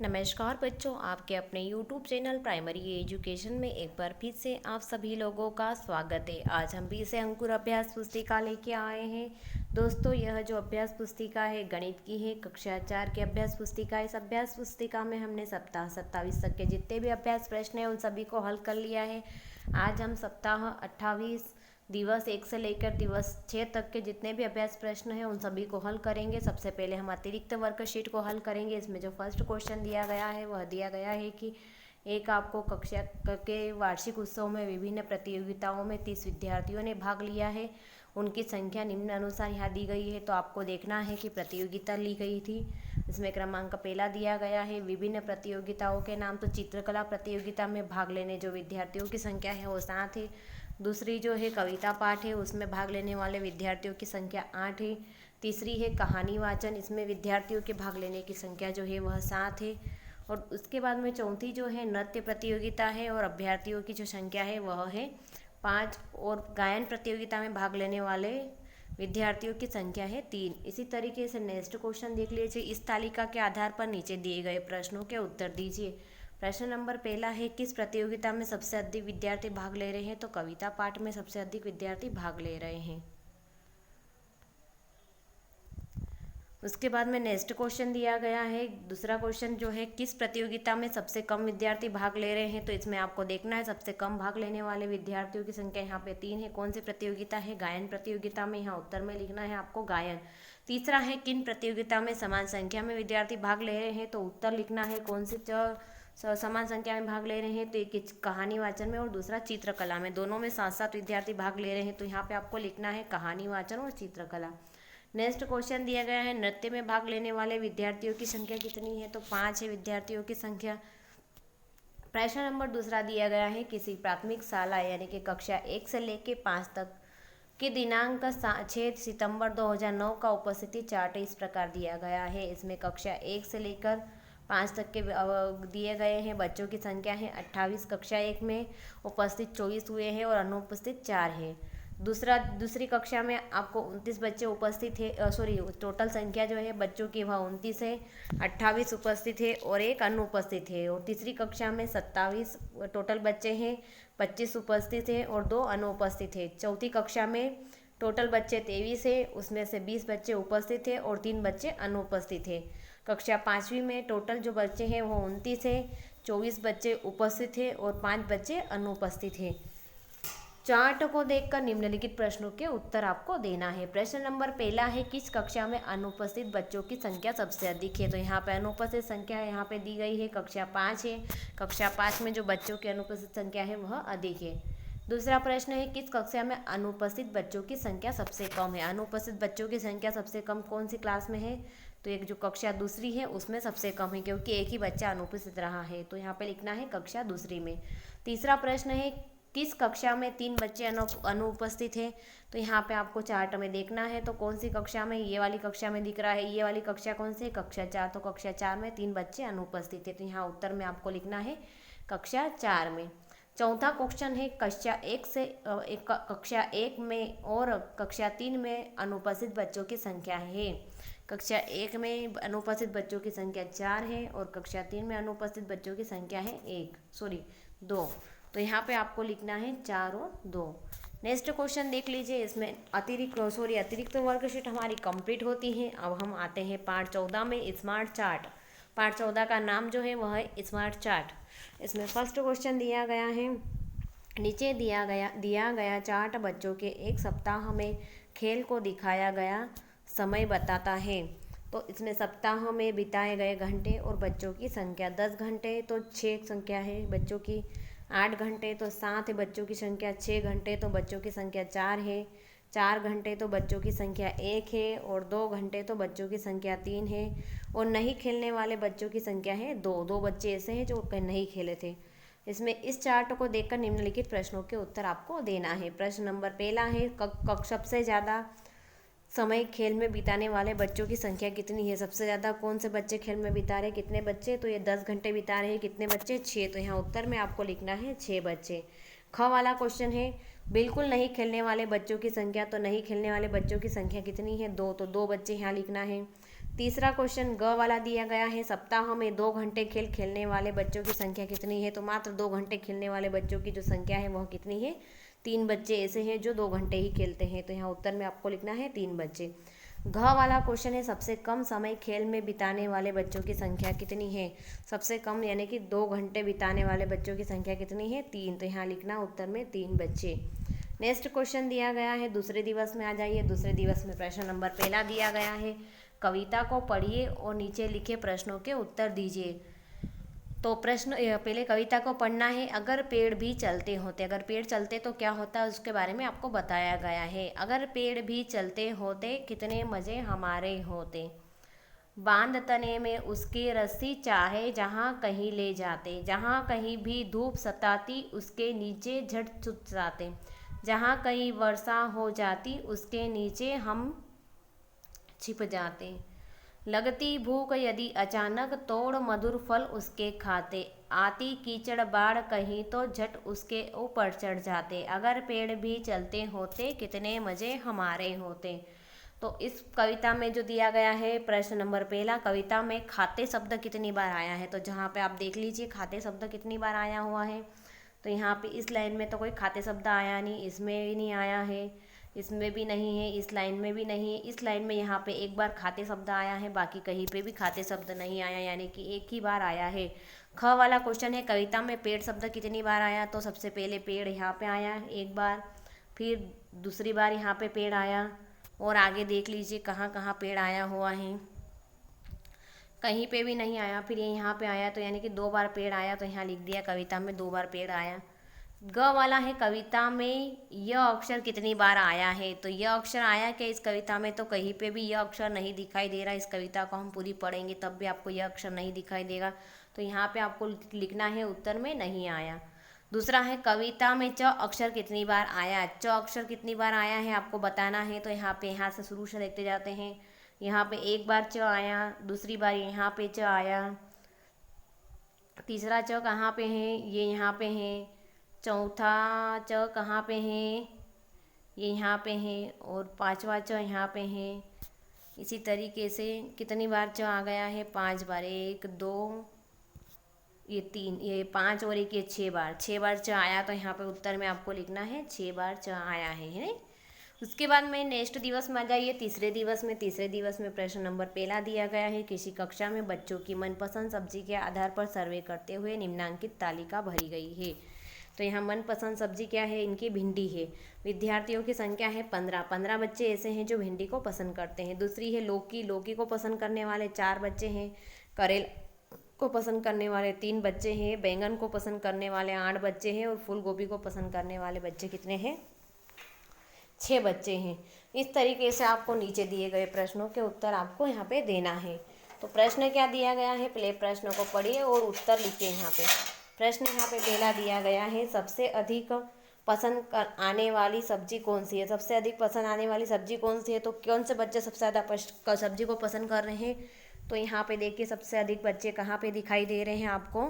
नमस्कार बच्चों, आपके अपने YouTube चैनल प्राइमरी एजुकेशन में एक बार फिर से आप सभी लोगों का स्वागत है। आज हम भी इसे अंकुर अभ्यास पुस्तिका लेके आए हैं। दोस्तों, यह जो अभ्यास पुस्तिका है गणित की है, कक्षा 4 की अभ्यास पुस्तिका। इस अभ्यास पुस्तिका में हमने सप्ताह 27 तक के जितने भी अभ्यास प्रश्न हैं उन सभी को हल कर लिया है। आज हम सप्ताह 28 दिवस 1 से लेकर दिवस 6 तक के जितने भी अभ्यास प्रश्न हैं उन सभी को हल करेंगे। सबसे पहले हम अतिरिक्त वर्कशीट को हल करेंगे। इसमें जो फर्स्ट क्वेश्चन दिया गया है वह दिया गया है कि एक आपको कक्षा के वार्षिक उत्सव में विभिन्न प्रतियोगिताओं में 30 विद्यार्थियों ने भाग लिया है। उनकी संख्या निम्न अनुसार यहाँ दी गई है। तो आपको देखना है कि प्रतियोगिता ली गई थी। इसमें क्रमांक पहला दिया गया है विभिन्न प्रतियोगिताओं के नाम। तो चित्रकला प्रतियोगिता में भाग लेने जो विद्यार्थियों की संख्या है वो 7 है। दूसरी जो है कविता पाठ है, उसमें भाग लेने वाले विद्यार्थियों की संख्या 8 है। तीसरी है कहानी वाचन, इसमें विद्यार्थियों के भाग लेने की संख्या जो है वह 7 है। और उसके बाद में चौथी जो है नृत्य प्रतियोगिता है और अभ्यर्थियों की जो संख्या है वह है 5। और गायन प्रतियोगिता में भाग लेने वाले विद्यार्थियों की संख्या है 3। इसी तरीके से नेक्स्ट क्वेश्चन देख लीजिए। इस तालिका के आधार पर नीचे दिए गए प्रश्नों के उत्तर दीजिए। प्रश्न नंबर पहला है किस प्रतियोगिता में सबसे अधिक विद्यार्थी भाग ले रहे हैं। तो कविता पाठ में सबसे अधिक विद्यार्थी भाग ले रहे हैं। उसके बाद में नेक्स्ट क्वेश्चन दिया गया है। दूसरा क्वेश्चन जो है किस प्रतियोगिता में सबसे कम विद्यार्थी भाग ले रहे हैं। तो इसमें आपको देखना है सबसे कम भाग लेने वाले विद्यार्थियों की संख्या यहाँ पे 3 है। कौन सी प्रतियोगिता है? गायन प्रतियोगिता में। यहाँ उत्तर में लिखना है आपको गायन। तीसरा है किन प्रतियोगिता में समान संख्या में विद्यार्थी भाग ले रहे हैं। तो उत्तर लिखना है कौन सी समान संख्या में भाग ले रहे हैं। तो एक कहानी वाचन में और दूसरा चित्रकला में। दोनों में 7-7 विद्यार्थी भाग ले रहे हैं। तो यहाँ पे आपको लिखना है कहानी वाचन और चित्रकला। नेक्स्ट क्वेश्चन दिया गया है नृत्य में भाग लेने वाले विद्यार्थियों की संख्या कितनी है। तो 5 है विद्यार्थियों की संख्या। प्रश्न नंबर दूसरा दिया गया है किसी प्राथमिक शाला यानी कि कक्षा 1 से लेकर 5 तक के दिनांक 6 सितंबर 2009 का उपस्थिति चार्ट इस प्रकार दिया गया है। इसमें कक्षा 1 से लेकर 5 तक के दिए गए हैं बच्चों की संख्या है 28। कक्षा 1 में उपस्थित 24 हुए हैं और अनुपस्थित 4 है। दूसरी कक्षा में आपको 29 बच्चे उपस्थित है। टोटल संख्या जो है बच्चों की वह 29 है। 28 उपस्थित है और एक अनुपस्थित है। और तीसरी कक्षा में 27 टोटल बच्चे हैं, 25 उपस्थित है और 2 अनुपस्थित है। चौथी कक्षा में टोटल बच्चे 23 है, उसमें से 20 बच्चे उपस्थित है और 3 बच्चे अनुपस्थित है। कक्षा 5वीं में टोटल जो बच्चे हैं वो 29 है, 24 बच्चे उपस्थित है और 5 बच्चे अनुपस्थित है। चार्ट को देखकर निम्नलिखित प्रश्नों के उत्तर आपको देना है। प्रश्न नंबर पहला है किस कक्षा में अनुपस्थित बच्चों की संख्या सबसे अधिक है। तो यहाँ पे अनुपस्थित संख्या यहाँ पे दी गई है कक्षा 5 है। कक्षा 5 में जो बच्चों की अनुपस्थित संख्या है वह अधिक है। दूसरा प्रश्न है किस कक्षा में अनुपस्थित बच्चों की संख्या सबसे कम है। अनुपस्थित बच्चों की संख्या सबसे कम कौन सी क्लास में है। तो एक जो कक्षा दूसरी है उसमें सबसे कम है क्योंकि एक ही बच्चा अनुपस्थित रहा है। तो यहाँ पे लिखना है कक्षा दूसरी में। तीसरा प्रश्न है किस कक्षा में 3 बच्चे अनुपस्थित है। तो यहाँ पे आपको चार्ट में देखना है तो कौन सी कक्षा में, ये वाली कक्षा में दिख रहा है। ये वाली कक्षा कौन सी है? कक्षा 4। तो कक्षा 4 में 3 बच्चे अनुपस्थित है। तो यहाँ उत्तर में आपको लिखना है कक्षा 4 में। चौथा क्वेश्चन है कक्षा 1 में और कक्षा 3 में अनुपस्थित बच्चों की संख्या है। कक्षा 1 में अनुपस्थित बच्चों की संख्या 4 है और कक्षा 3 में अनुपस्थित बच्चों की संख्या है 2। तो यहाँ पे आपको लिखना है 4 और 2। नेक्स्ट क्वेश्चन देख लीजिए। इसमें अतिरिक्त वर्कशीट हमारी कंप्लीट होती है। अब हम आते हैं पार्ट 14 में स्मार्ट चार्ट। पार्ट 14 का नाम जो है वह है स्मार्ट चार्ट। इसमें फर्स्ट क्वेश्चन दिया गया है नीचे दिया गया चार्ट बच्चों के एक सप्ताह में खेल को दिखाया गया समय बताता है। तो इसमें सप्ताह में बिताए गए घंटे और बच्चों की संख्या 10 घंटे तो 6 संख्या है बच्चों की, 8 घंटे तो 7 है बच्चों की संख्या, 6 घंटे तो बच्चों की संख्या 4 है, 4 घंटे तो बच्चों की संख्या 1 है और 2 घंटे तो बच्चों की संख्या 3 है। और नहीं खेलने वाले बच्चों की संख्या है 2 बच्चे ऐसे हैं जो नहीं खेले थे। इसमें इस चार्ट को देखकर निम्नलिखित प्रश्नों के उत्तर आपको देना है। प्रश्न नंबर पहला है सबसे ज़्यादा समय खेल में बिताने वाले बच्चों की संख्या कितनी है। सबसे ज़्यादा कौन से बच्चे खेल में बिता रहे हैं, कितने बच्चे। तो ये 10 घंटे बिता रहे हैं। कितने बच्चे? 6। तो यहाँ उत्तर में आपको लिखना है 6 बच्चे। ख वाला क्वेश्चन है बिल्कुल नहीं खेलने वाले बच्चों की संख्या। तो नहीं खेलने वाले बच्चों की संख्या कितनी है? 2। तो 2 बच्चे यहाँ लिखना है। तीसरा क्वेश्चन ग वाला दिया गया है, सप्ताह में 2 घंटे खेल खेलने वाले बच्चों की संख्या कितनी है। तो मात्र 2 घंटे खेलने वाले बच्चों की जो संख्या है वह कितनी है, 3 बच्चे ऐसे हैं जो 2 घंटे ही खेलते हैं। तो यहाँ उत्तर में आपको लिखना है 3 बच्चे। घ वाला क्वेश्चन है, सबसे कम समय खेल में बिताने वाले बच्चों की संख्या कितनी है। सबसे कम यानी कि 2 घंटे बिताने वाले बच्चों की संख्या कितनी है, 3। तो यहाँ लिखना उत्तर में 3 बच्चे। नेक्स्ट क्वेश्चन दिया गया है, दूसरे दिवस में आ जाइए। दूसरे दिवस में प्रश्न नंबर पहला दिया गया है, कविता को पढ़िए और नीचे लिखे प्रश्नों के उत्तर दीजिए। तो प्रश्न पहले कविता को पढ़ना है, अगर पेड़ भी चलते होते, अगर पेड़ चलते तो क्या होता है उसके बारे में आपको बताया गया है। अगर पेड़ भी चलते होते कितने मज़े हमारे होते, बांध तने में उसकी रस्सी चाहे जहाँ कहीं ले जाते, जहाँ कहीं भी धूप सताती उसके नीचे झट छुप जाते, जहाँ कहीं वर्षा हो जाती उसके नीचे हम छिप जाते, लगती भूख यदि अचानक तोड़ मधुर फल उसके खाते, आती कीचड़ बाढ़ कहीं तो झट उसके ऊपर चढ़ जाते, अगर पेड़ भी चलते होते कितने मज़े हमारे होते। तो इस कविता में जो दिया गया है प्रश्न नंबर पहला, कविता में खाते शब्द कितनी बार आया है। तो जहाँ पे आप देख लीजिए खाते शब्द कितनी बार आया हुआ है। तो यहाँ पे इस लाइन में तो कोई खाते शब्द आया नहीं, इसमें भी नहीं आया है, इसमें भी नहीं है, इस लाइन में भी नहीं है। इस लाइन में यहाँ पे एक बार खाते शब्द आया है, बाकी कहीं पे भी खाते शब्द नहीं आया, यानी कि एक ही बार आया है। ख वाला क्वेश्चन है, कविता में पेड़ शब्द कितनी बार आया। तो सबसे पहले पेड़ यहाँ पे आया एक बार, फिर दूसरी बार यहाँ पे पेड़ आया, और आगे देख लीजिए कहाँ कहाँ पेड़ आया हुआ है, कहीं पे भी नहीं आया। फिर ये यहाँ पे आया, तो यानी कि 2 बार पेड़ आया, तो यहाँ लिख दिया कविता में 2 बार पेड़ आया। ग वाला है, कविता में यह अक्षर कितनी बार आया है। तो यह अक्षर आया क्या इस कविता में, तो कहीं पे भी यह अक्षर नहीं दिखाई दे रहा। इस कविता को हम पूरी पढ़ेंगे तब भी आपको यह अक्षर नहीं दिखाई देगा, तो यहाँ पे आपको लिखना है उत्तर में नहीं आया। दूसरा है, कविता में च अक्षर कितनी बार आया। च अक्षर कितनी बार आया है आपको बताना है। तो यहाँ से शुरू से देखते जाते हैं। यहाँ पे एक बार च आया, दूसरी बार यहाँ पे च आया, तीसरा च कहाँ पे है, ये यहाँ पे है, चौथा च कहाँ पे है, ये यहाँ पे है, और पांचवा च यहाँ पे है। इसी तरीके से कितनी बार च आ गया है, 5 बार, 1 2 ये 3 ये 5 और एक ये 6 बार, 6 बार च आया। तो यहाँ पे उत्तर में आपको लिखना है 6 बार च आया है। उसके बाद में नेक्स्ट दिवस में आ जाइए, तीसरे दिवस में। तीसरे दिवस में प्रश्न नंबर पहला दिया गया है, किसी कक्षा में बच्चों की मनपसंद सब्जी के आधार पर सर्वे करते हुए निम्नांकित तालिका भरी गई है। तो यहाँ मनपसंद सब्जी क्या है इनकी, भिंडी है। विद्यार्थियों की संख्या है 15, 15 बच्चे ऐसे हैं जो भिंडी को पसंद करते हैं। दूसरी है लौकी, लौकी को पसंद करने वाले 4 बच्चे हैं। करेला को पसंद करने वाले 3 बच्चे हैं। बैंगन को पसंद करने वाले 8 बच्चे हैं, और फूल गोभी को पसंद करने वाले बच्चे कितने हैं, 6 बच्चे हैं। इस तरीके से आपको नीचे दिए गए प्रश्नों के उत्तर आपको यहाँ पे देना है। तो प्रश्न क्या दिया गया है, पहले प्रश्न को पढ़िए और उत्तर लिखिए। यहाँ पे प्रश्न यहाँ पे पहला दिया गया है, सबसे अधिक पसंद आने वाली सब्जी कौन सी है। सबसे अधिक पसंद आने वाली सब्जी कौन सी है, तो कौन से बच्चे सबसे ज़्यादा सब्जी को पसंद कर रहे हैं। तो यहाँ पे देखिए सबसे अधिक बच्चे कहाँ पे दिखाई दे रहे हैं आपको,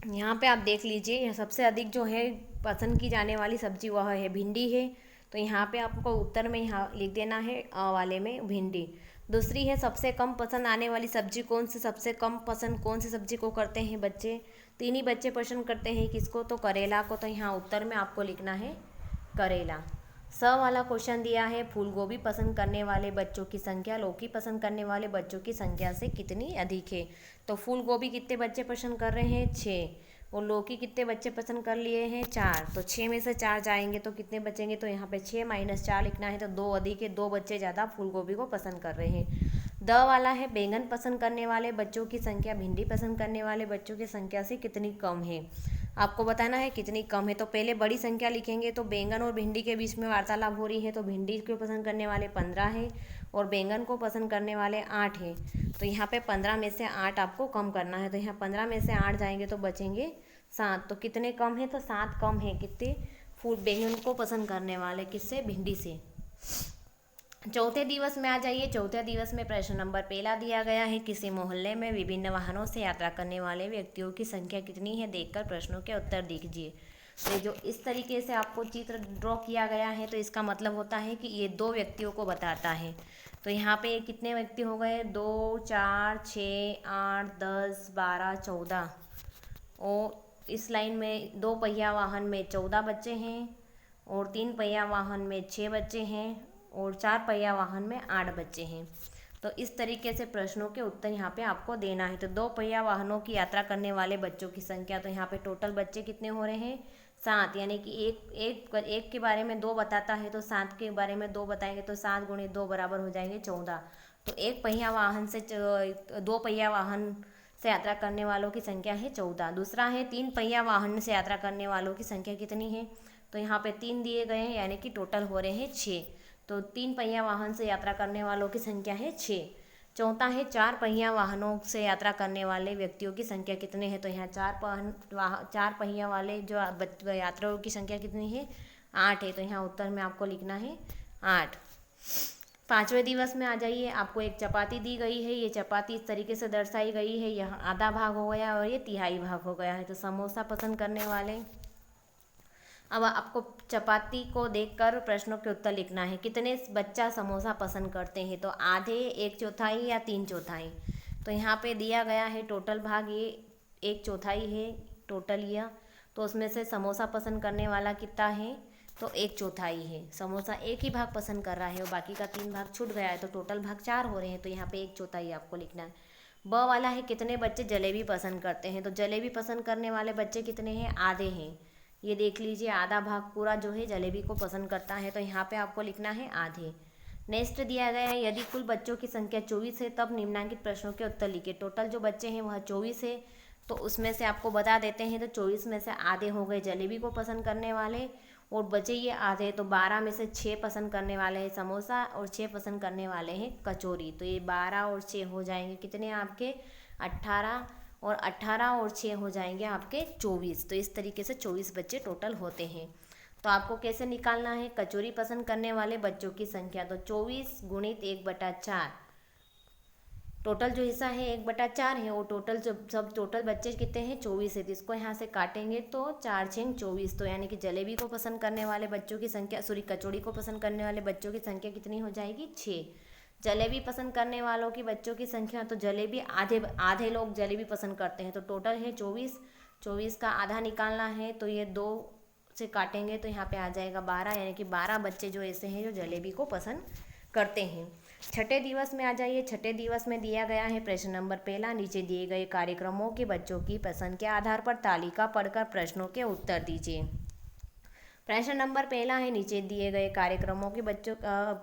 यहाँ पे आप देख लीजिए, यहाँ सबसे अधिक जो है पसंद की जाने वाली सब्जी वह है भिंडी है। तो यहाँ पे आपको उत्तर में यहाँ लिख देना है अ वाले में भिंडी। दूसरी है, सबसे कम पसंद आने वाली सब्जी कौन सी। सबसे कम पसंद कौन सी सब्जी को करते हैं बच्चे, 3 ही बच्चे पसंद करते हैं, किसको, तो करेला को। तो यहाँ उत्तर में आपको लिखना है करेला। स वाला क्वेश्चन दिया है, फूल गोभी पसंद करने वाले बच्चों की संख्या लौकी पसंद करने वाले बच्चों की संख्या से कितनी अधिक है। तो फूल गोभी कितने बच्चे पसंद कर रहे हैं, 6, और लौकी कितने बच्चे पसंद कर लिए हैं, 4। तो 6 में से 4 जाएंगे तो कितने बचेंगे, तो यहाँ पे 6 - 4 लिखना है। तो 2 अधिक है, 2 बच्चे ज़्यादा फूल गोभी को पसंद कर रहे हैं। द वाला है, बैंगन पसंद करने वाले बच्चों की संख्या भिंडी पसंद करने वाले बच्चों की संख्या से कितनी कम है। आपको बताना है कितनी कम है। तो पहले बड़ी संख्या लिखेंगे, तो बैंगन और भिंडी के बीच में वार्तालाप हो रही है। तो भिंडी को पसंद करने वाले 15 है, और बैंगन को पसंद करने वाले 8 है। तो यहाँ पे 15 में से 8 आपको कम करना है। तो यहाँ 15 में से 8 जाएंगे तो बचेंगे 7। तो कितने कम है, तो 7 कम है, कितने, फूल बैंगन को पसंद करने वाले किससे, भिंडी से। चौथे दिवस में आ जाइए। चौथे दिवस में प्रश्न नंबर पहला दिया गया है, किसी मोहल्ले में विभिन्न वाहनों से यात्रा करने वाले व्यक्तियों की संख्या कितनी है, देखकर प्रश्नों के उत्तर दीजिए। तो ये जो इस तरीके से आपको चित्र ड्रॉ किया गया है तो इसका मतलब होता है कि ये दो व्यक्तियों को बताता है। तो यहाँ पे कितने व्यक्ति हो गए, 2 4 6 8 10 12 14। और इस लाइन में 2 पहिया वाहन में 14 बच्चे हैं और 3 पहिया वाहन में 6 बच्चे हैं और 4 पहिया वाहन में 8 बच्चे हैं। तो इस तरीके से प्रश्नों के उत्तर यहाँ पे आपको देना है। तो 2 पहिया वाहनों की यात्रा करने वाले बच्चों की संख्या, तो यहाँ पे टोटल बच्चे कितने हो रहे हैं, 7। यानी कि एक के बारे में 2 बताता है तो 7 के बारे में 2 बताएंगे तो 7 गुणे 2 बराबर हो जाएंगे 14। तो 1 पहिया वाहन से 2 पहिया वाहन से यात्रा करने वालों की संख्या है 14। दूसरा है 3 पहिया वाहन से यात्रा करने वालों की संख्या कितनी है, तो यहाँ पे 3 दिए गए हैं यानी कि टोटल हो रहे हैं 6। तो 3 पहिया वाहन से यात्रा करने वालों की संख्या है 6। चौथा है 4 पहिया वाहनों से यात्रा करने वाले व्यक्तियों की संख्या कितने हैं, तो यहाँ 4 पहिया वाले जो यात्रियों की संख्या कितनी है, 8 है। तो यहाँ उत्तर में आपको लिखना है 8। 5वें दिवस में आ जाइए, आपको एक चपाती दी गई है। ये चपाती इस तरीके से दर्शाई गई है, यह आधा भाग हो गया और ये तिहाई भाग हो गया है। तो समोसा पसंद करने वाले, अब आपको चपाती को देखकर प्रश्नों के उत्तर लिखना है। कितने बच्चा समोसा पसंद करते हैं, तो आधे, 1/4 या 3/4। तो यहाँ पे दिया गया है टोटल भाग, ये 1/4 है टोटल यह। तो उसमें से समोसा पसंद करने वाला कितना है, तो 1/4 है। समोसा एक ही भाग पसंद कर रहा है और बाकी का 3 भाग छूट गया है, तो टोटल भाग 4 हो रहे हैं। तो यहाँ पे 1/4 आपको लिखना है। ब वाला है कितने बच्चे जलेबी पसंद करते हैं, तो जलेबी पसंद करने वाले बच्चे कितने हैं, आधे हैं। ये देख लीजिए, आधा भाग पूरा जो है जलेबी को पसंद करता है, तो यहाँ पे आपको लिखना है आधे। नेक्स्ट दिया गया है, यदि कुल बच्चों की संख्या 24 है तब निम्नलिखित प्रश्नों के उत्तर लिखिए। टोटल जो बच्चे हैं वह 24 है, तो उसमें से आपको बता देते हैं। तो 24 में से आधे हो गए जलेबी को पसंद करने वाले और बचे ये आधे। तो 12 में से 6 पसंद करने वाले हैं समोसा और 6 पसंद करने वाले हैं कचौरी। तो ये 12 और 6 हो जाएंगे कितने आपके, 18। और 18 और 6 हो जाएंगे आपके 24। तो इस तरीके से 24 बच्चे टोटल होते हैं। तो आपको कैसे निकालना है, कचौरी पसंद करने वाले बच्चों की संख्या, तो 24 गुणित 1/4। टोटल जो हिस्सा है 1/4 है, और टोटल जो सब टोटल बच्चे कितने हैं, 24 है। तो इसको यहाँ से काटेंगे तो 4 6 24। तो यानी कि जलेबी को पसंद करने वाले बच्चों की संख्या, सॉरी कचौड़ी को पसंद करने वाले बच्चों की संख्या कितनी हो जाएगी, 6। जलेबी पसंद करने वालों की बच्चों की संख्या, तो जलेबी आधे लोग जलेबी पसंद करते हैं, तो टोटल है 24। 24 का आधा निकालना है, तो ये 2 से काटेंगे तो यहाँ पे आ जाएगा 12। यानी कि 12 बच्चे जो ऐसे हैं जो जलेबी को पसंद करते हैं। छठे दिवस में आ जाइए। छठे दिवस में दिया गया है प्रश्न नंबर 1, नीचे दिए गए कार्यक्रमों के बच्चों की पसंद के आधार पर तालिका पढ़कर प्रश्नों के उत्तर दीजिए। प्रश्न नंबर 1 है, नीचे दिए गए कार्यक्रमों के बच्चों,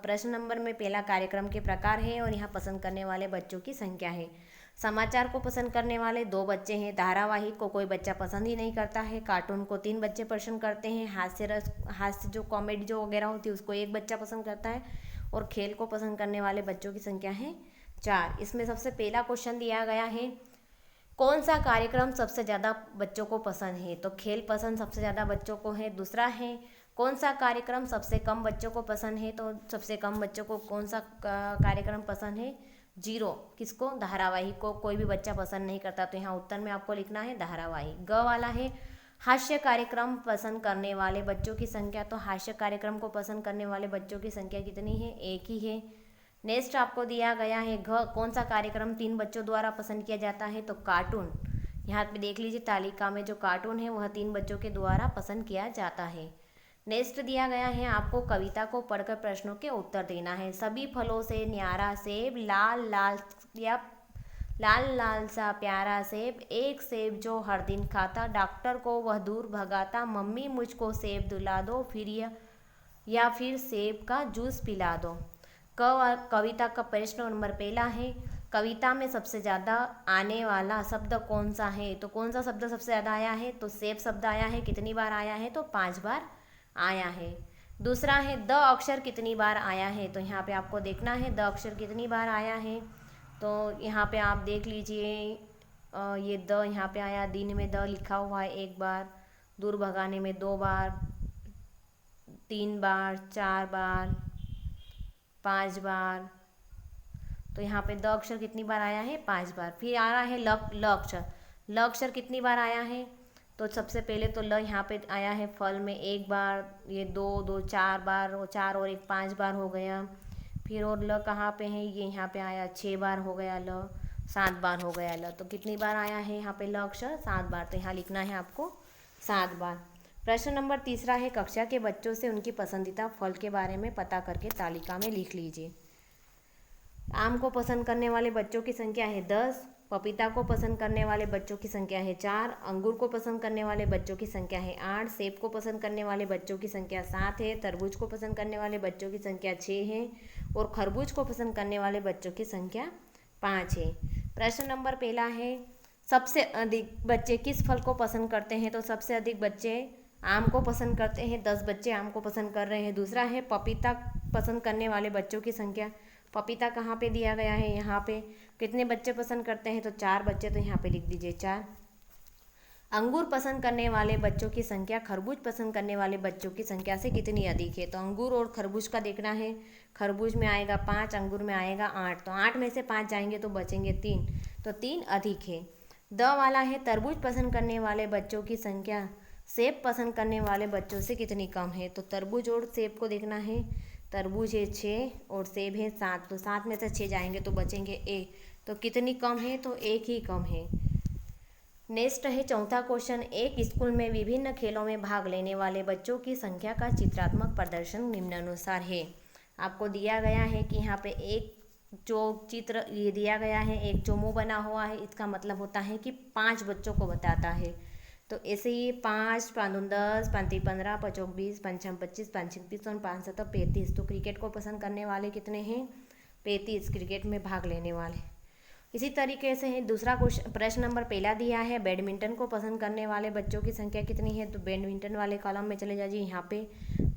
प्रश्न नंबर में पहला कार्यक्रम के प्रकार है और यहाँ पसंद करने वाले बच्चों की संख्या है। समाचार को पसंद करने वाले 2 बच्चे हैं। धारावाहिक को कोई बच्चा पसंद ही नहीं करता है। कार्टून को 3 बच्चे पसंद करते हैं। हास्य जो कॉमेडी जो वगैरह होती है उसको 1 बच्चा पसंद करता है। और खेल को पसंद करने वाले बच्चों की संख्या है 4। इसमें सबसे पहला क्वेश्चन दिया गया है, कौन सा कार्यक्रम सबसे ज़्यादा बच्चों को पसंद है, तो खेल पसंद सबसे ज़्यादा बच्चों को है। दूसरा है, कौन सा कार्यक्रम सबसे कम बच्चों को पसंद है, तो सबसे कम बच्चों को कौन सा कार्यक्रम पसंद है, 0। किसको, धारावाहिक को कोई भी बच्चा पसंद नहीं करता। तो यहाँ उत्तर में आपको लिखना है धारावाहिक। ग वाला है, हास्य कार्यक्रम पसंद करने वाले बच्चों की संख्या, तो हास्य कार्यक्रम को पसंद करने वाले बच्चों की संख्या कितनी है, 1 ही है। नेक्स्ट आपको दिया गया है घ, कौन सा कार्यक्रम 3 बच्चों द्वारा पसंद किया जाता है, तो कार्टून। यहाँ पे देख लीजिए तालिका में जो कार्टून है वह 3 बच्चों के द्वारा पसंद किया जाता है। नेक्स्ट दिया गया है, आपको कविता को पढ़कर प्रश्नों के उत्तर देना है। सभी फलों से न्यारा सेब, लाल लाल सा प्यारा सेब, एक सेब जो हर दिन खाता, डॉक्टर को वह दूर भगाता, मम्मी मुझको सेब दिला दो, या फिर सेब का जूस पिला दो। कविता का प्रश्न नंबर 1 है, कविता में सबसे ज़्यादा आने वाला शब्द कौन सा है, तो कौन सा शब्द सबसे ज़्यादा आया है, तो सेब शब्द आया है। कितनी बार आया है, तो 5 बार आया है। दूसरा है, द अक्षर कितनी बार आया है, तो यहाँ पे आपको देखना है द अक्षर कितनी बार आया है। तो यहाँ पे आप देख लीजिए, ये द यहाँ पे आया, दिन में द लिखा हुआ है 1 बार, दूर भगाने में 2 बार, 3 बार, 4 बार, 5 बार। तो यहाँ पे द अक्षर कितनी बार आया है, 5 बार। फिर आ रहा है ल अक्षर। ल अक्षर कितनी बार आया है, तो सबसे पहले तो ल यहाँ पे आया है फल में एक बार, ये दो दो चार बार, और चार और एक 5 बार हो गया। फिर और ल कहाँ पे है, ये यहाँ पे आया 6 बार हो गया ल, 7 बार हो गया ल। तो कितनी बार आया है यहाँ पे ल अक्षर, 7 बार। तो यहाँ लिखना है आपको 7 बार। प्रश्न नंबर तीसरा है, कक्षा के बच्चों से उनकी पसंदीदा फल के बारे में पता करके तालिका में लिख लीजिए। आम को पसंद करने वाले बच्चों की संख्या है 10, पपीता को पसंद करने वाले बच्चों की संख्या है 4, अंगूर को पसंद करने वाले बच्चों की संख्या है 8, सेब को पसंद करने वाले बच्चों की संख्या 7 है, तरबूज को पसंद करने वाले बच्चों की संख्या 6 है और खरबूज को पसंद करने वाले बच्चों की संख्या 5 है। प्रश्न नंबर पहला है, सबसे अधिक बच्चे किस फल को पसंद करते हैं? तो सबसे अधिक बच्चे आम को पसंद करते हैं, 10 बच्चे आम को पसंद कर रहे हैं। दूसरा है पपीता पसंद करने वाले बच्चों की संख्या, पपीता कहाँ पे दिया गया है, यहाँ पे। कितने बच्चे पसंद करते हैं? तो 4 बच्चे, तो यहाँ पे लिख दीजिए 4। अंगूर पसंद करने वाले बच्चों की संख्या खरबूज पसंद करने वाले बच्चों की संख्या से कितनी अधिक है? तो अंगूर और खरबूज का देखना है। खरबूज में आएगा 5, अंगूर में आएगा 8, तो 8 में से 5 जाएंगे तो बचेंगे 3, तो 3 अधिक है। द वाला है, तरबूज पसंद करने वाले बच्चों की संख्या सेब पसंद करने वाले बच्चों से कितनी कम है? तो तरबूज और सेब को देखना है। तरबूज है 6 और सेब है 7, तो 7 में से 6 जाएंगे तो बचेंगे 1, तो कितनी कम है? तो 1 ही कम है। नेक्स्ट है चौथा क्वेश्चन, एक स्कूल में विभिन्न खेलों में भाग लेने वाले बच्चों की संख्या का चित्रात्मक प्रदर्शन निम्नानुसार है। आपको दिया गया है कि यहाँ पे एक जो चित्र ये दिया गया है, एक जो मुँह बना हुआ है, इसका मतलब होता है कि 5 बच्चों को बताता है। तो ऐसे ही 5, 5 दूनी 10, 5 तीन 15, 5 चौक 20, 5 छः 25, 5 छः 30 और 5 7 35। तो क्रिकेट को पसंद करने वाले कितने हैं? 35 क्रिकेट में भाग लेने वाले। इसी तरीके से है दूसरा क्वेश्चन, प्रश्न नंबर पहला दिया है, बैडमिंटन को पसंद करने वाले बच्चों की संख्या कितनी है? तो बैडमिंटन वाले कॉलम में चले जाइए, यहाँ पे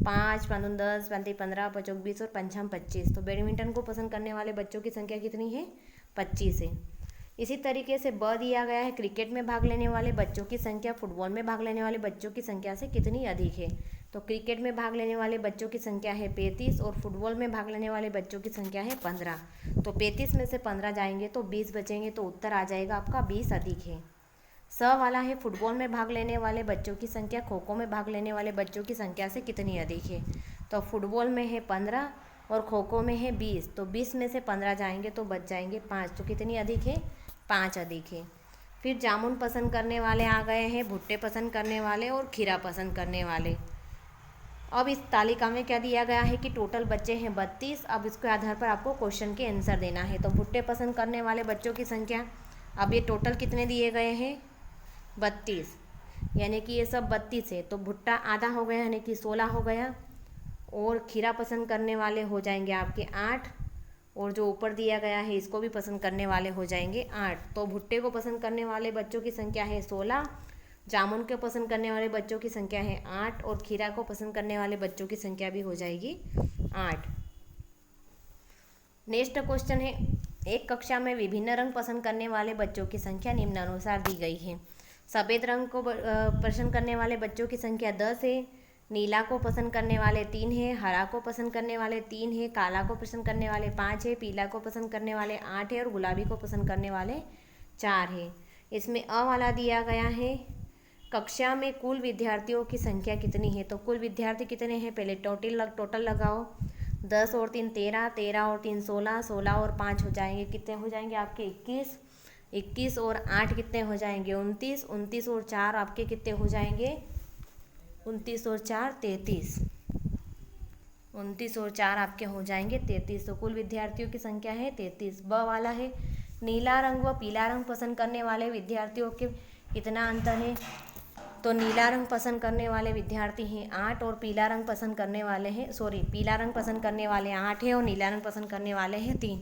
5, 5 दूनी 10, 5 तीन 15, 5 चौक 20 और 5 छः 25। तो बैडमिंटन को पसंद करने वाले बच्चों की संख्या कितनी है? 25 है। इसी तरीके से ब दिया गया है, क्रिकेट में भाग लेने वाले बच्चों की संख्या फुटबॉल में भाग लेने वाले बच्चों की संख्या से कितनी अधिक है? तो क्रिकेट में भाग लेने वाले बच्चों की संख्या है 35 और फुटबॉल में भाग लेने वाले बच्चों की संख्या है 15। तो 35 में से 15 जाएंगे तो 20 बचेंगे, तो उत्तर आ जाएगा आपका 20 अधिक है। स वाला है, फुटबॉल में भाग लेने वाले बच्चों की संख्या खो खो में भाग लेने वाले बच्चों की संख्या से कितनी अधिक है? तो फुटबॉल में है 15 और खो खो में है 20, तो 20 में से 15 जाएंगे तो बच जाएंगे 5, तो कितनी अधिक है? 5 अधिक है। फिर जामुन पसंद करने वाले आ गए हैं, भुट्टे पसंद करने वाले और खीरा पसंद करने वाले। अब इस तालिका में क्या दिया गया है कि टोटल बच्चे हैं 32। अब इसके आधार पर आपको क्वेश्चन के आंसर देना है। तो भुट्टे पसंद करने वाले बच्चों की संख्या, अब ये टोटल कितने दिए गए हैं? 32, यानी कि ये सब 32 है। तो भुट्टा आधा हो गया, यानी कि 16 हो गया। और खीरा पसंद करने वाले हो जाएंगे आपके 8, और जो ऊपर दिया गया है इसको भी पसंद करने वाले हो जाएंगे 8। तो भुट्टे को पसंद करने वाले बच्चों की संख्या है 16, जामुन को पसंद करने वाले बच्चों की संख्या है 8 और खीरा को पसंद करने वाले बच्चों की संख्या भी हो जाएगी 8। नेक्स्ट क्वेश्चन है, एक कक्षा में विभिन्न रंग पसंद करने वाले बच्चों की संख्या निम्नानुसार दी गई है। सफ़ेद रंग को पसंद करने वाले बच्चों की संख्या 10 है, नीला को पसंद करने वाले 3 है, हरा को पसंद करने वाले 3 है, काला को पसंद करने वाले 5 है, पीला को पसंद करने वाले 8 है और गुलाबी को पसंद करने वाले 4 है। इसमें अ वाला दिया गया है, कक्षा में कुल विद्यार्थियों की संख्या कितनी है? तो कुल विद्यार्थी कितने हैं? पहले टोटल लगाओ। 10 और 3 13, 13 और 3 16, 16 और 5 हो जाएंगे, कितने हो जाएंगे आपके? 21, 21 और 8 कितने हो जाएंगे? 29, 29 और 4 आपके कितने हो जाएंगे? 29 और 4 33, 29 और 4 आपके हो जाएंगे 33। तो कुल विद्यार्थियों की संख्या है 33। ब वाला है, नीला रंग व पीला रंग पसंद करने वाले विद्यार्थियों के कितना अंतर है? तो नीला रंग पसंद करने वाले विद्यार्थी हैं 8 और पीला रंग पसंद करने वाले हैं पीला रंग पसंद करने वाले 8 है और नीला रंग पसंद करने वाले हैं 3।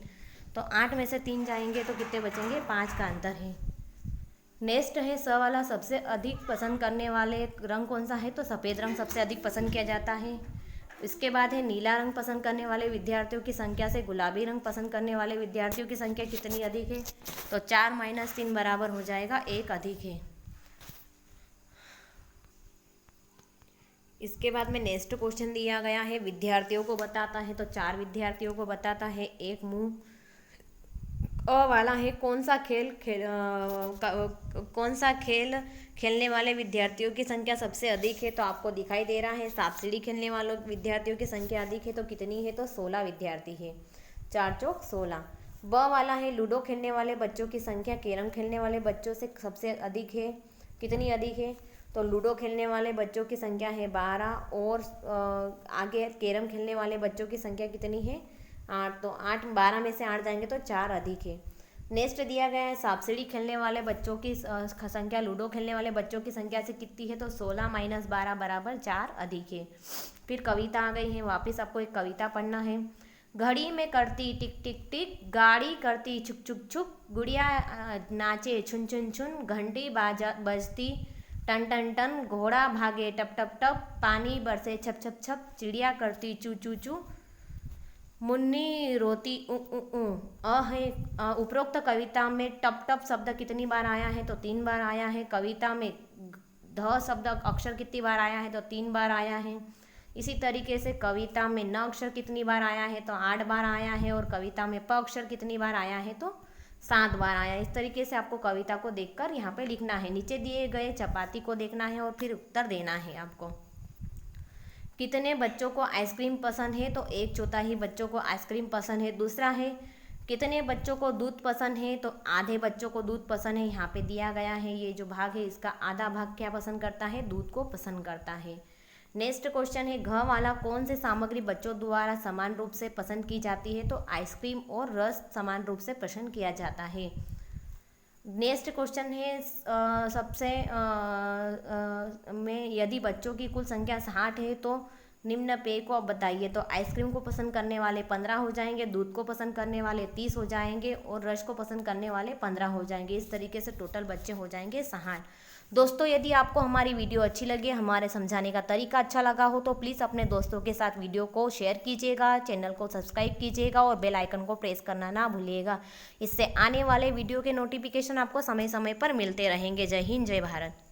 तो 8 में से 3 जाएंगे तो कितने बचेंगे? 5 का अंतर है। नेक्स्ट है स वाला, सबसे अधिक पसंद करने वाले रंग कौन सा है? तो सफ़ेद रंग सबसे अधिक पसंद किया जाता है। इसके बाद है नीला रंग पसंद करने वाले विद्यार्थियों की संख्या से गुलाबी रंग पसंद करने वाले विद्यार्थियों की संख्या कितनी अधिक है? तो 4 - 3 बराबर हो जाएगा 1 अधिक है। इसके बाद में नेक्स्ट क्वेश्चन दिया गया है, विद्यार्थियों को बताता है। तो 4 विद्यार्थियों को बताता है, एक मुंह वाला है कौन सा खेल खेलने वाले विद्यार्थियों की संख्या सबसे अधिक है, तो आपको दिखाई दे रहा है सांप सीढ़ी खेलने वालों विद्यार्थियों की संख्या अधिक है, तो कितनी है, तो 16 विद्यार्थी है, 4 चौक 16। वाला है लूडो खेलने वाले बच्चों की संख्या कैरम खेलने वाले बच्चों से सबसे अधिक है, कितनी अधिक है, तो लूडो खेलने वाले बच्चों की संख्या है 12 और आगे कैरम खेलने वाले बच्चों की संख्या कितनी है, 8, तो 8 12 में से 8 जाएंगे तो 4 अधिक है। नेक्स्ट दिया गया है सांप सीढ़ी खेलने वाले बच्चों की संख्या लूडो खेलने वाले बच्चों की संख्या से कितनी है, तो 16 - 12 बराबर 4 अधिक है। फिर कविता आ गई है, वापस आपको एक कविता पढ़ना है। घड़ी में करती टिक टिक टिक, गाड़ी करती छुक छुक छुक, गुड़िया नाचे छुन छुन छुन, घंटी बजती टन टन टन, घोड़ा भागे टप टप टप, पानी बरसे छप छप छप, चिड़िया करती चू चू चू, मुन्नी रोती उ उ उ। है उपरोक्त कविता में टप टप शब्द कितनी बार आया है, तो 3 बार आया है। कविता में ध शब्द अक्षर कितनी बार आया है, तो 3 बार आया है। इसी तरीके से कविता में न अक्षर कितनी बार आया है, तो 8 बार आया है, और कविता में प अक्षर कितनी बार आया है, तो 7 बार आया है। इस तरीके से आपको कविता को देखकर यहाँ पे लिखना है, नीचे दिए गए चपाती को देखना है और फिर उत्तर देना है आपको। कितने बच्चों को आइसक्रीम पसंद है, तो 1/4 बच्चों को आइसक्रीम पसंद है। दूसरा है कितने बच्चों को दूध पसंद है, तो आधे बच्चों को दूध पसंद है, यहाँ पे दिया गया है। ये जो भाग है इसका आधा भाग क्या पसंद करता है, दूध को पसंद करता है। नेक्स्ट क्वेश्चन है घ वाला कौन से सामग्री बच्चों द्वारा समान रूप से पसंद की जाती है, तो आइसक्रीम और रस समान रूप से पसंद किया जाता है। नेक्स्ट क्वेश्चन है सबसे में यदि बच्चों की कुल संख्या 60 है तो निम्न पेय को अब बताइए, तो आइसक्रीम को पसंद करने वाले 15 हो जाएंगे, दूध को पसंद करने वाले 30 हो जाएंगे और रस को पसंद करने वाले 15 हो जाएंगे। इस तरीके से टोटल बच्चे हो जाएंगे 60। दोस्तों यदि आपको हमारी वीडियो अच्छी लगे, हमारे समझाने का तरीका अच्छा लगा हो, तो प्लीज़ अपने दोस्तों के साथ वीडियो को शेयर कीजिएगा, चैनल को सब्सक्राइब कीजिएगा और बेल आइकन को प्रेस करना ना भूलिएगा। इससे आने वाले वीडियो के नोटिफिकेशन आपको समय समय पर मिलते रहेंगे। जय हिंद, जय भारत।